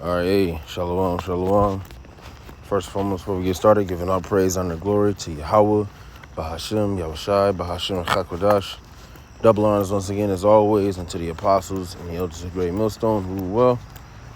All right, hey, shalom, shalom. First and foremost, before we get started, giving all praise, honor, and glory to Yahweh, Bahashim, Yahushai, Bahashim, Chakodash. Double honors once again, as always, and to the apostles and the elders of Great Millstone, who rule well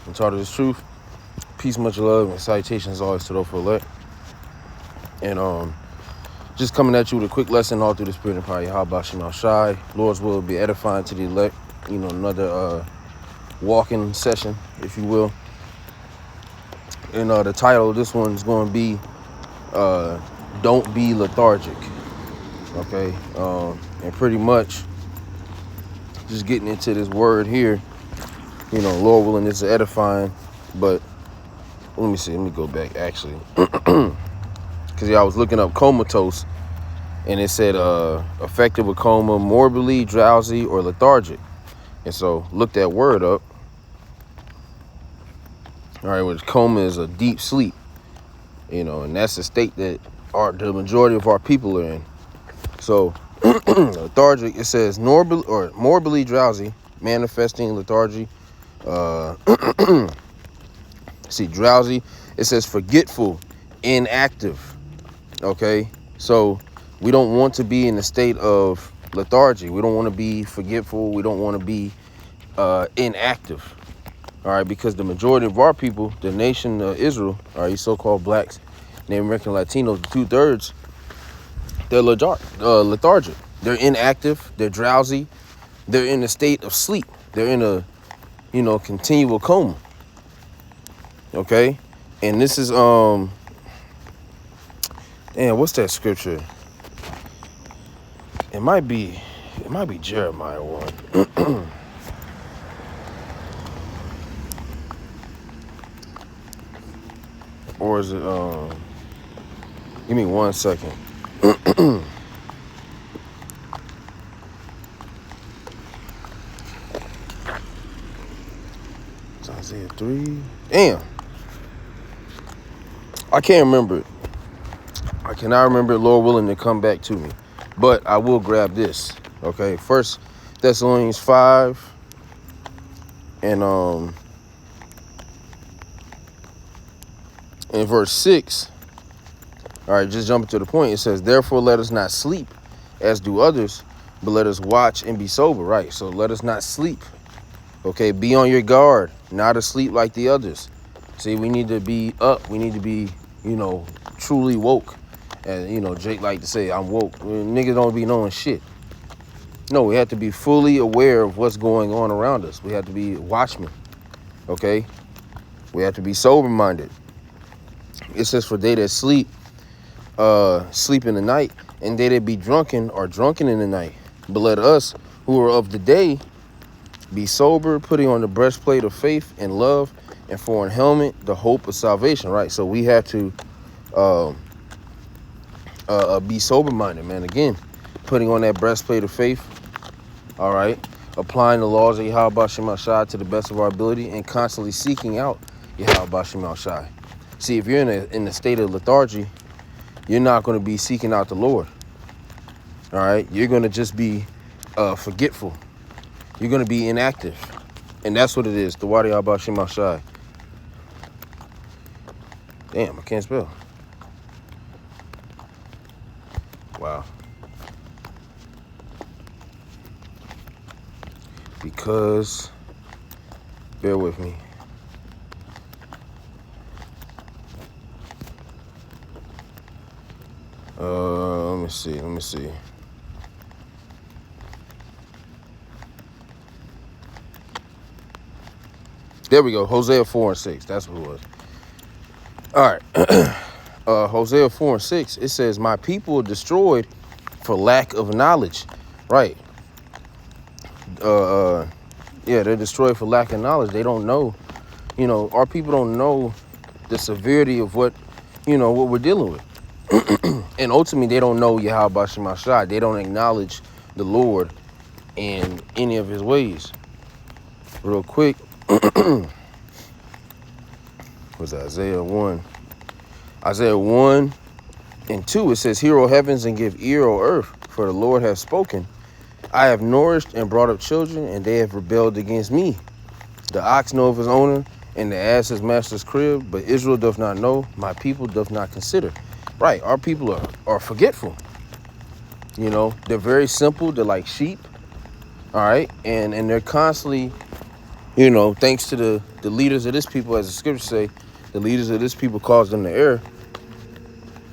and taught us truth. Peace, much love, and salutations always to those for elect. And just coming at you with a quick lesson all through the spirit and power of Yahweh, Bahashim, Yahushai. Lord's will be edifying to the elect. Another walking session, if you will. And the title of this one is going to be Don't Be Lethargic. Okay? And pretty much just getting into this word here, Lord willing, it's edifying. But let me go back actually. Because I was looking up comatose and it said affected with coma, morbidly drowsy, or lethargic. And so look that word up. All right, which coma is a deep sleep, and that's the state that the majority of our people are in. So lethargic, it says morbidly drowsy, manifesting lethargy. See, drowsy, it says forgetful, inactive. Okay, so we don't want to be in a state of lethargy. We don't want to be forgetful. We don't want to be inactive. All right, because the majority of our people, the nation of Israel, all right, so-called blacks, Native American Latinos, 2/3, they're lethargic. They're inactive. They're drowsy. They're in a state of sleep. They're in a, continual coma. Okay, and this is what's that scripture? It might be Jeremiah 1. Or is it, give me 1 second. It's Isaiah 3. Damn. I can't remember it. I cannot remember it, Lord willing, to come back to me. But I will grab this. Okay. 1 Thessalonians 5. And, in verse 6, all right, just jumping to the point, it says, therefore let us not sleep as do others, but let us watch and be sober, right? So let us not sleep, okay? Be on your guard, not asleep like the others. See, we need to be up. We need to be, truly woke. And, Jake like to say, I'm woke. Niggas don't be knowing shit. No, we have to be fully aware of what's going on around us. We have to be watchmen, okay? We have to be sober-minded. It says, for they that sleep, sleep in the night, and they that be drunken are drunken in the night. But let us, who are of the day, be sober, putting on the breastplate of faith and love, and for an helmet, the hope of salvation, right? So we have to be sober-minded, man. Again, putting on that breastplate of faith, all right? Applying the laws of Yahweh Bashim Al-Shai to the best of our ability, and constantly seeking out Yahweh Bashim Al-Shai. See, if you're in a state of lethargy, you're not going to be seeking out the Lord. All right? You're going to just be forgetful. You're going to be inactive. And that's what it is. The Wadi Abba Shema Shai. Damn, I can't spell. Wow. Because, bear with me. Let me see. There we go. Hosea 4 and 6. That's what it was. All right. Hosea 4 and 6. It says, my people are destroyed for lack of knowledge. Right. Yeah, they're destroyed for lack of knowledge. They don't know. Our people don't know the severity of what we're dealing with. And ultimately, they don't know Yahweh Bashim Al-Shai. They don't acknowledge the Lord in any of his ways. Real quick. Was Isaiah 1? Isaiah 1 and 2, it says, hear, O heavens, and give ear, O earth, for the Lord has spoken. I have nourished and brought up children, and they have rebelled against me. The ox knoweth his owner, and the ass his master's crib, but Israel doth not know, my people doth not consider. Right, our people are forgetful. You know, they're very simple, they're like sheep, all right? And they're constantly, you know, thanks to the leaders of this people, as the scriptures say, the leaders of this people cause them to err.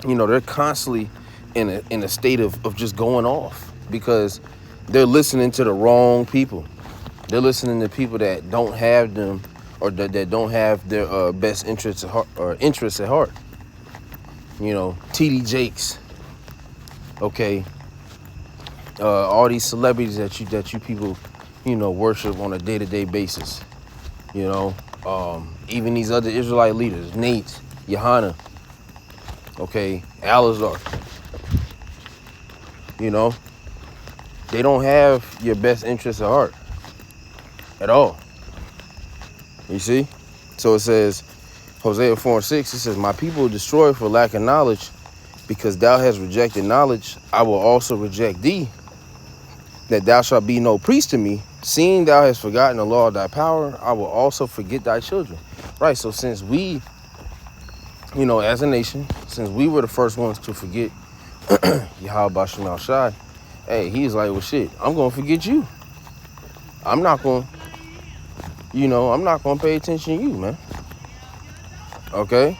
You know, they're constantly in a state of just going off because they're listening to the wrong people. They're listening to people that don't have them, or that don't have their best interests at heart, You know, TD Jakes, okay, all these celebrities that you people, you know, worship on a day-to-day basis. You know, even these other Israelite leaders, Nate, Yohana, okay, Alazar. You know, they don't have your best interests at heart at all. You see? So it says, Hosea 4:6, it says, my people destroy for lack of knowledge, because thou hast rejected knowledge, I will also reject thee, that thou shalt be no priest to me. Seeing thou hast forgotten the law of thy power, I will also forget thy children. Right, so since we, you know, as a nation, since we were the first ones to forget Yahweh Bashem Al Shai, hey, he's like, well, shit, I'm going to forget you. I'm not going to pay attention to you, man. Okay?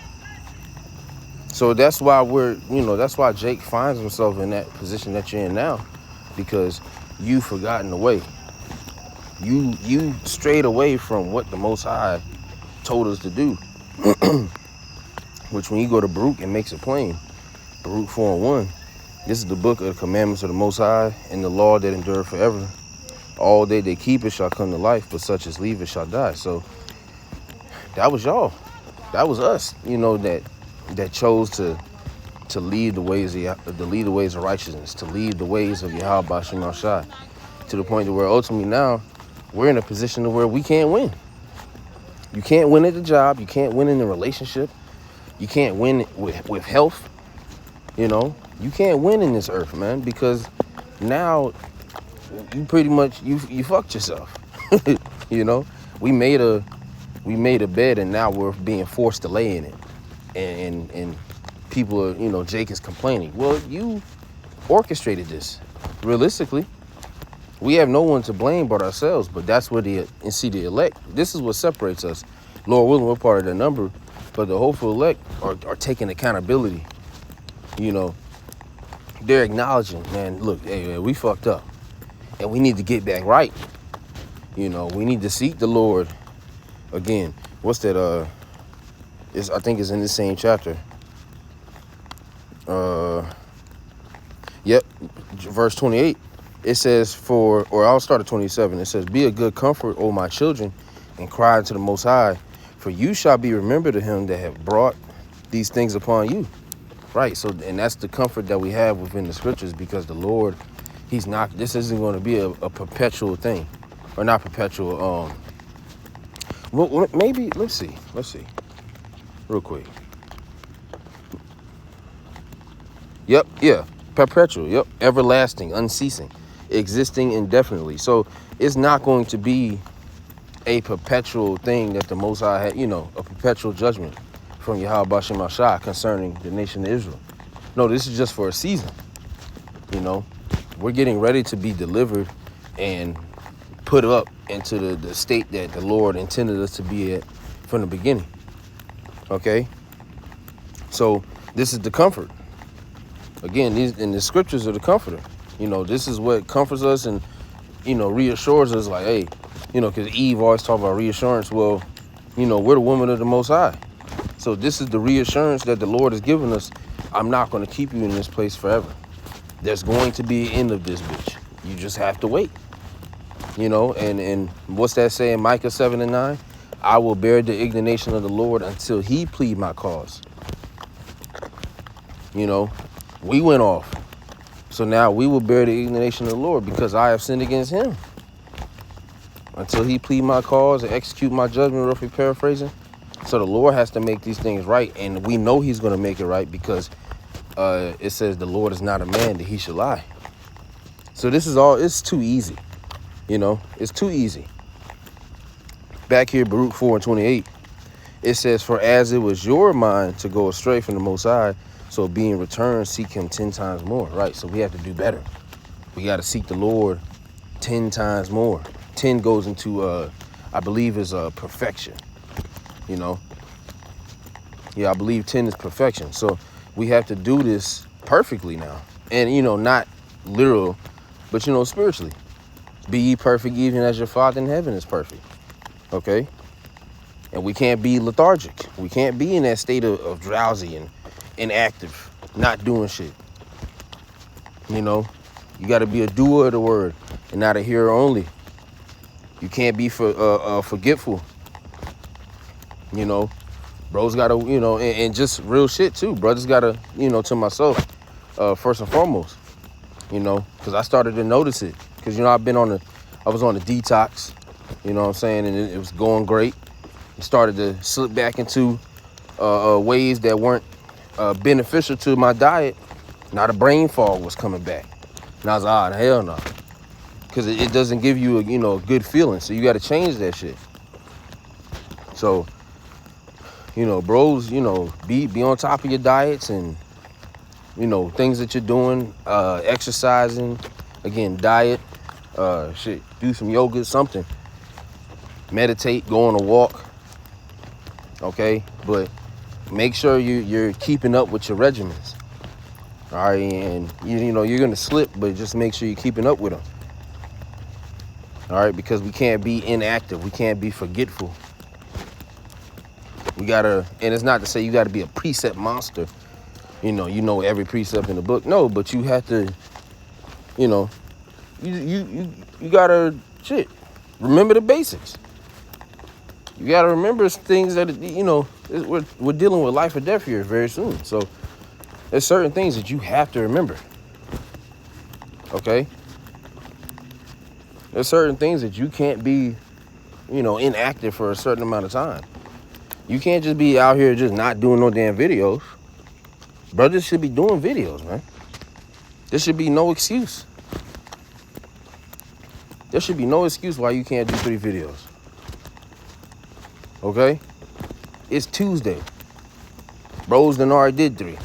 So that's why that's why Jake finds himself in that position that you're in now, because you've forgotten the way. You strayed away from what the Most High told us to do. Which when you go to Baruch, it makes it plain. Baruch 4:1. This is the book of the commandments of the Most High and the law that endure forever. All day they keep it shall come to life, but such as leave it shall die. So that was y'all. That was us, you know, that chose to lead the ways of righteousness, to lead the ways of Yahweh Bashem Al Shai, to the point to where ultimately now we're in a position to where we can't win. You can't win at the job. You can't win in the relationship. You can't win with health. You know, you can't win in this earth, man, because now you pretty much you fucked yourself. You know, we made a bed and now we're being forced to lay in it, and people are, you know, Jake is complaining. Well, you orchestrated this. Realistically, we have no one to blame but ourselves. But that's where the elect. This is what separates us. Lord willing, we're part of the number, but the hopeful elect are taking accountability. You know, they're acknowledging, man, look, hey, we fucked up, and we need to get back right. You know, we need to seek the Lord again. What's that? I think it's in the same chapter. Yep, verse 28. It says, I'll start at 27. It says, be a good comfort, O my children, and cry unto the Most High, for you shall be remembered to him that have brought these things upon you. Right, so, and that's the comfort that we have within the scriptures, because the Lord, this isn't going to be a perpetual thing, or not perpetual. Well, maybe, let's see, real quick. Yep, yeah, perpetual, yep, everlasting, unceasing, existing indefinitely. So it's not going to be a perpetual thing that the Most High had, you know, a perpetual judgment from Yahweh Bashem Al Shai concerning the nation of Israel. No, this is just for a season. You know, we're getting ready to be delivered and put up into the state that the Lord intended us to be at from the beginning. Okay? So this is the comfort. Again, the scriptures are the comforter. You know, this is what comforts us and, you know, reassures us, like, hey, you know, because Eve always talked about reassurance. Well, you know, we're the woman of the Most High. So this is the reassurance that the Lord has given us. I'm not going to keep you in this place forever. There's going to be an end of this bitch. You just have to wait. You know, and what's that saying, Micah 7:9? I will bear the indignation of the Lord until he plead my cause. You know, we went off. So now we will bear the indignation of the Lord because I have sinned against him. Until he plead my cause and execute my judgment, roughly paraphrasing. So the Lord has to make these things right, and we know he's going to make it right because it says the Lord is not a man that he should lie. So this is all, it's too easy. You know, it's too easy. Back here, Baruch 4:28, It says, for as it was your mind to go astray from the Most High, so being returned, seek him 10 times more, right? So we have to do better. We got to seek the Lord 10 times more. 10 goes into, I believe, is perfection, you know? Yeah, I believe 10 is perfection. So we have to do this perfectly now. And, you know, not literal, but, you know, spiritually. Be ye perfect even as your Father in heaven is perfect, okay? And we can't be lethargic. We can't be in that state of drowsy and inactive, not doing shit. You know, you got to be a doer of the word and not a hearer only. You can't be forgetful. You know, bros got to, you know, and just real shit too. Brothers got to, you know, to myself, first and foremost, you know, because I started to notice it. Because, you know, I was on the detox, you know what I'm saying? And it was going great. It started to slip back into ways that weren't beneficial to my diet. Now the brain fog was coming back. And I was like, hell no. Because it doesn't give you a, you know, a good feeling. So you got to change that shit. So, you know, bros, you know, be on top of your diets and, you know, things that you're doing, exercising, again, diet, shit, do some yoga, something. Meditate, go on a walk, okay? But make sure you're keeping up with your regimens, all right? And, you know, you're going to slip, but just make sure you're keeping up with them, all right? Because we can't be inactive. We can't be forgetful. We got to, and it's not to say you got to be a precept monster, you know every precept in the book. No, but you have to, you know, you got to, shit, remember the basics. You got to remember things that, you know, we're dealing with life or death here very soon. So there's certain things that you have to remember. Okay? There's certain things that you can't be, you know, inactive for a certain amount of time. You can't just be out here just not doing no damn videos. Brothers should be doing videos, man. There should be no excuse. There should be no excuse why you can't do 3 videos. Okay? It's Tuesday. Bros done already did 3.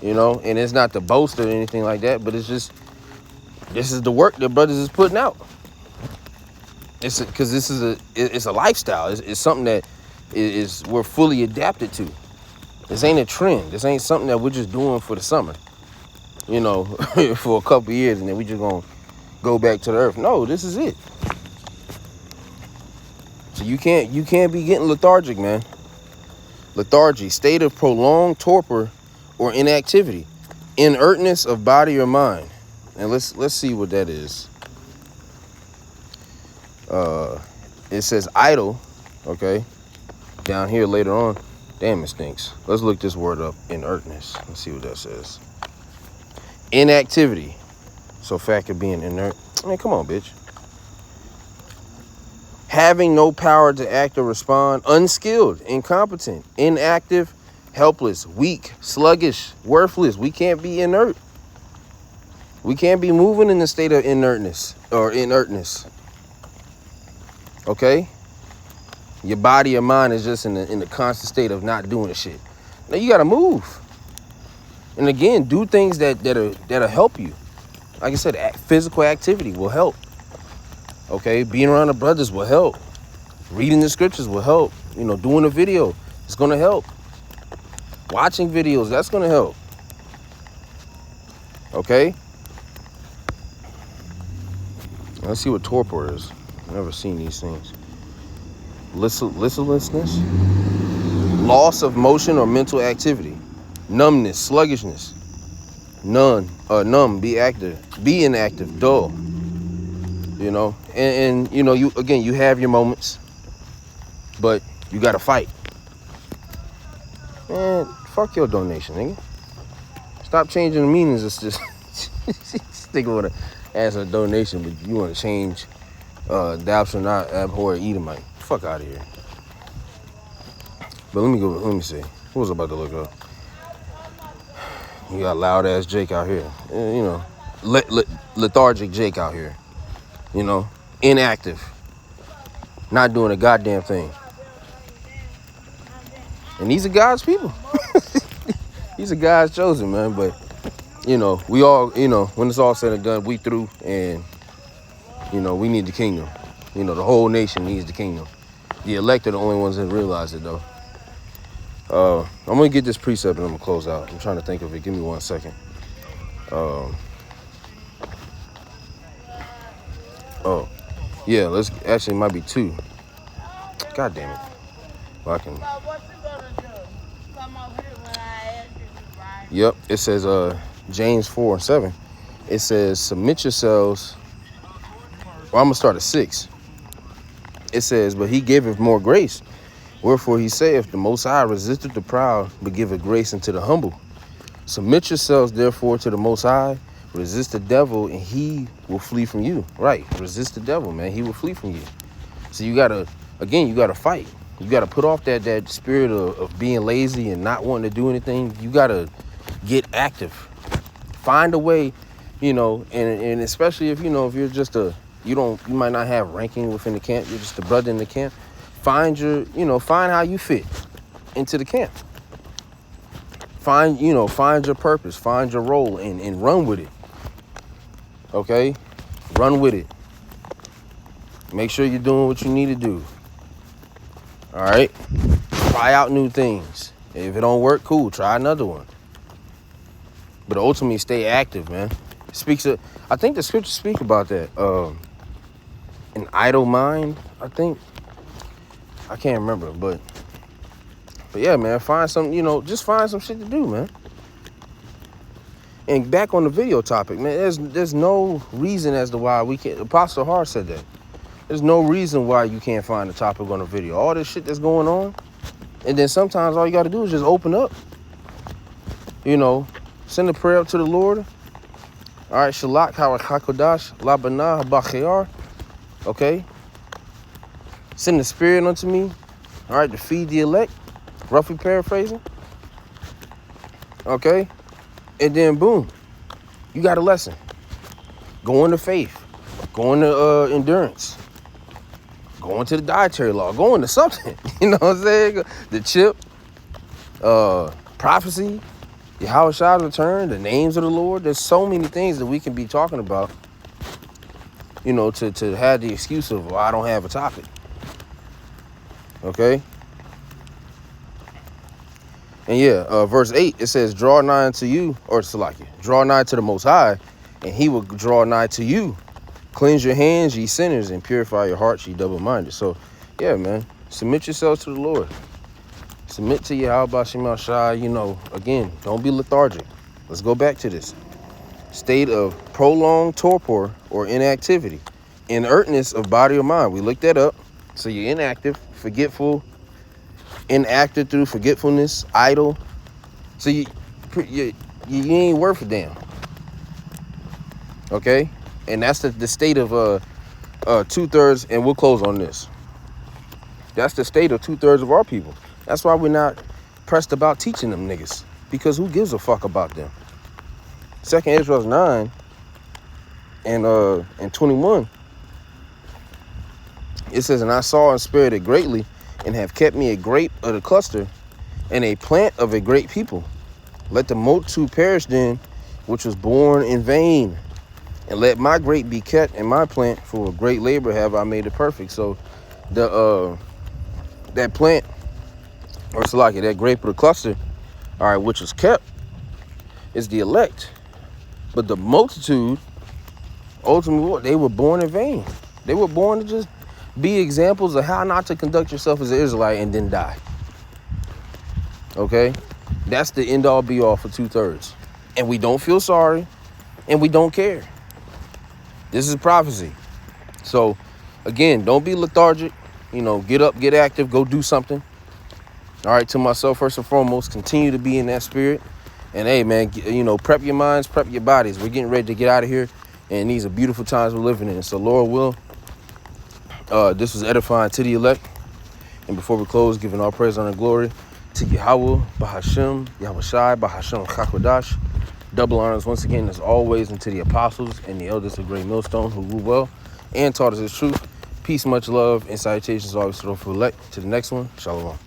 You know, and it's not to boast or anything like that, but it's just, this is the work that brothers is putting out. It's because this is it's a lifestyle. It's something that we're fully adapted to. This ain't a trend. This ain't something that we're just doing for the summer, you know, for a couple of years, and then we just gonna go back to the earth. No, this is it. So you can't be getting lethargic, man. Lethargy, state of prolonged torpor or inactivity, inertness of body or mind. And let's see what that is. It says idle, okay, down here later on. Damn, it stinks. Let's look this word up, inertness. Let's see what that says. Inactivity. So fact of being inert. I mean, come on, bitch. Having no power to act or respond, unskilled, incompetent, inactive, helpless, weak, sluggish, worthless. We can't be inert. We can't be moving in the state of inertness. Okay? Your body or mind is just in the constant state of not doing shit. Now you gotta move. And again, do things that'll help you. Like I said, physical activity will help. Okay, being around the brothers will help. Reading the scriptures will help. You know, doing a video, it's gonna help. Watching videos, that's gonna help. Okay? Let's see what torpor is. I've never seen these things. Listlessness, loss of motion or mental activity, numbness, sluggishness, numb, be inactive, dull. You know, and you know, you have your moments, but you gotta fight. Man, fuck your donation, nigga. Stop changing the meanings. It's just think want to ask a donation, but you want to change thou shalt not abhor Edomite. Fuck out of here. But let me see. What was I about to look up? You got loud ass Jake out here. You know, lethargic Jake out here. You know, inactive. Not doing a goddamn thing. And these are God's people. These are God's chosen, man. But, we all, when it's all said and done, we through. And, we need the kingdom. The whole nation needs the kingdom. The elect are the only ones that realize it, though. I'm going to get this precept and I'm going to close out. I'm trying to think of it. Give me 1 second. Yeah, it might be 2. God damn it. Well, I can. Yep, it says James 4:7. It says, submit yourselves. Well, I'm going to start at 6. It says, but he giveth more grace. Wherefore he saith, the Most High resisteth the proud, but giveth grace unto the humble. Submit yourselves, therefore, to the Most High. Resist the devil, and he will flee from you. Right, resist the devil, man. He will flee from you. So you got to fight. You got to put off that spirit of being lazy and not wanting to do anything. You got to get active. Find a way, and especially if, if you're just you might not have ranking within the camp. You're just a brother in the camp. Find find how you fit into the camp. Find your purpose, find your role and run with it. Okay? Run with it. Make sure you're doing what you need to do. All right? Try out new things. If it don't work, cool, try another one. But ultimately, stay active, man. I think the scriptures speak about that. An idle mind, I think. I can't remember, but yeah, man, find some, just find some shit to do, man. And back on the video topic, man, there's no reason as to why we can't. Apostle Hart said that. There's no reason why you can't find a topic on a video. All this shit that's going on, and then sometimes all you got to do is just open up. Send a prayer up to the Lord. All right, Shalak Hakodash Labana Habachayar. Okay. Send the Spirit unto me. All right, to feed the elect. Roughly paraphrasing. Okay. And then boom, you got a lesson. Go into faith. Go into endurance. Go into the dietary law. Go into something. You know what I'm saying? The chip. Prophecy. Yahweh's return. The names of the Lord. There's so many things that we can be talking about. To have the excuse of, well, I don't have a topic. Okay? And yeah, verse 8, it says, draw nigh unto you, or Salakia, draw nigh to the Most High, and he will draw nigh to you. Cleanse your hands, ye sinners, and purify your hearts, ye double-minded. So, yeah, man, submit yourselves to the Lord. Submit to Yahweh Shema Shai. Again, don't be lethargic. Let's go back to this. State of prolonged torpor or inactivity. Inertness of body or mind. We looked that up. So you're inactive, forgetful, inactive through forgetfulness, idle. So you ain't worth a damn. Okay? And that's the state of 2/3, and we'll close on this. That's the state of 2/3 of our people. That's why we're not pressed about teaching them niggas. Because who gives a fuck about them? 2nd Ezra 9 and 21. It says, and I saw and spared it greatly, and have kept me a grape of the cluster, and a plant of a great people. Let the multitude perish then, which was born in vain. And let my grape be kept and my plant, for a great labor have I made it perfect. So that plant, or Salaki, that grape of the cluster, all right, which was kept, is the elect. But the multitude, ultimately, they were born in vain. They were born to just be examples of how not to conduct yourself as an Israelite and then die. Okay? That's the end-all, be-all for 2/3. And we don't feel sorry, and we don't care. This is prophecy. So, again, don't be lethargic. Get up, get active, go do something. All right, to myself, first and foremost, continue to be in that spirit. And, hey, man, prep your minds, prep your bodies. We're getting ready to get out of here, and these are beautiful times we're living in. So, Lord will, this was edifying to the elect. And before we close, giving all praise, honor, and glory to Yahweh, Bahashem, Yahushai, Bahashem, Chakwadash. Double honors once again, as always, and to the apostles and the elders of Great Millstone who rule well and taught us the truth. Peace, much love, and salutations always to the elect. To the next one, Shalom.